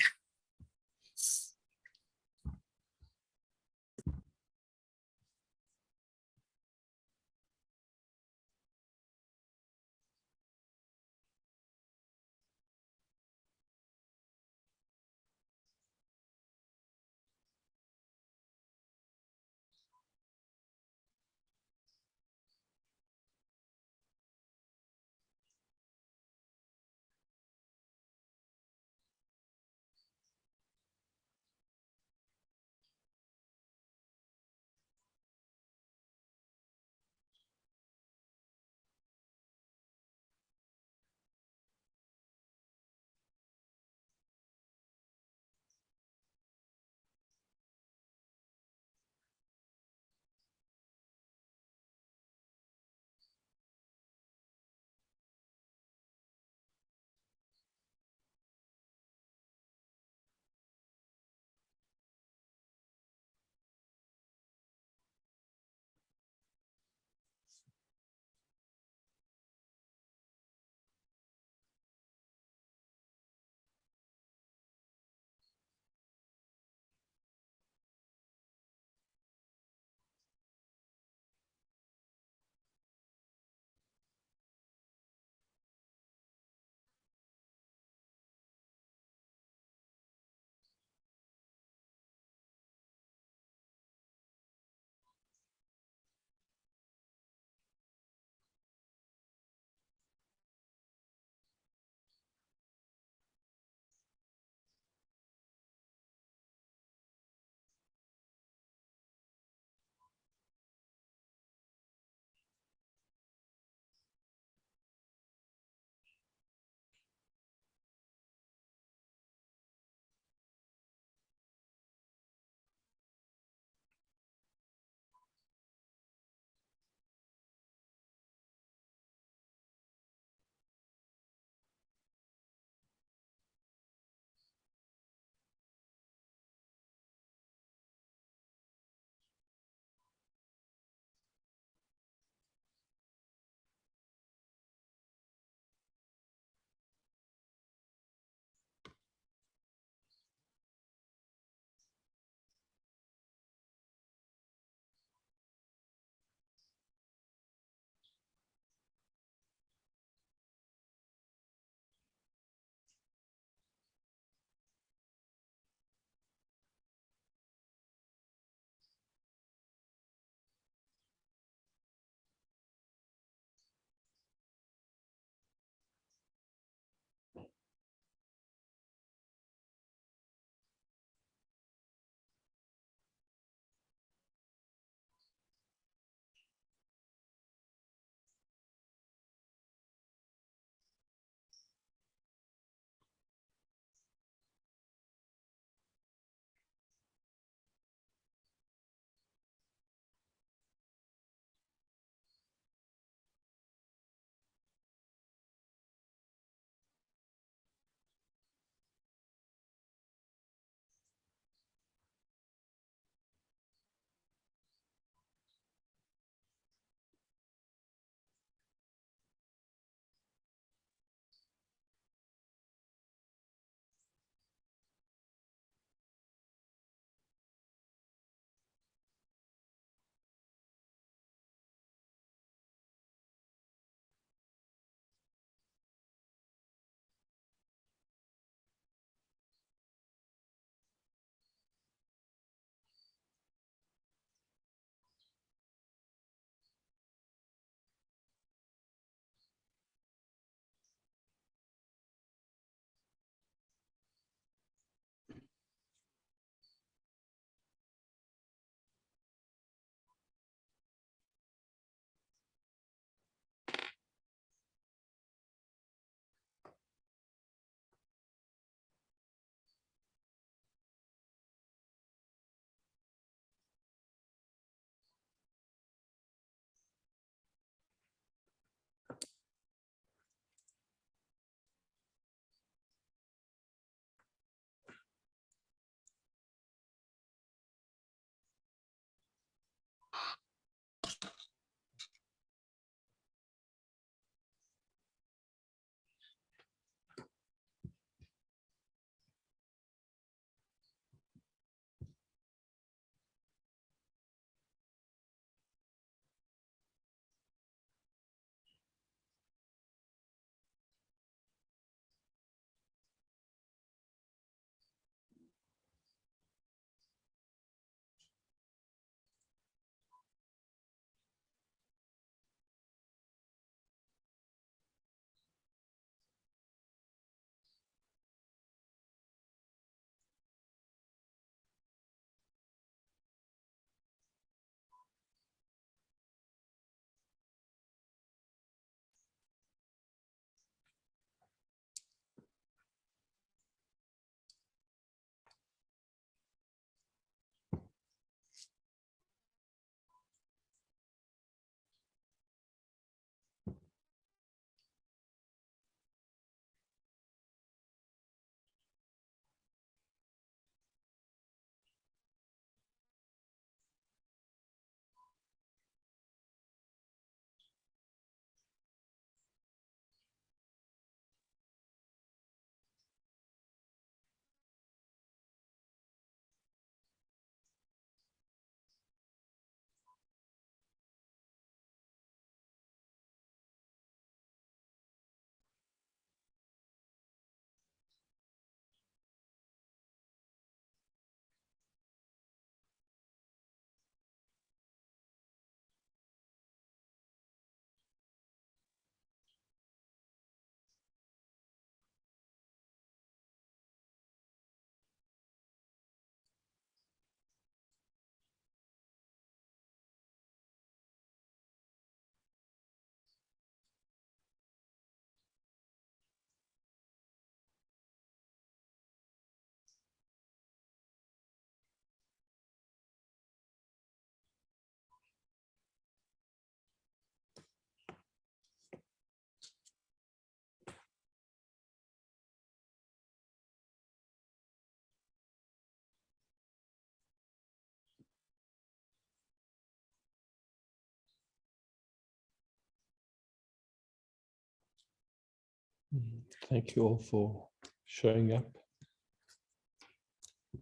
Thank you all for showing up.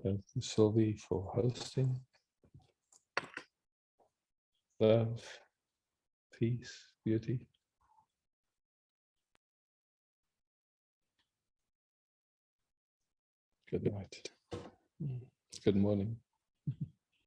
Thank you, Sylvie, for hosting. Love, peace, beauty. Good night. Good morning.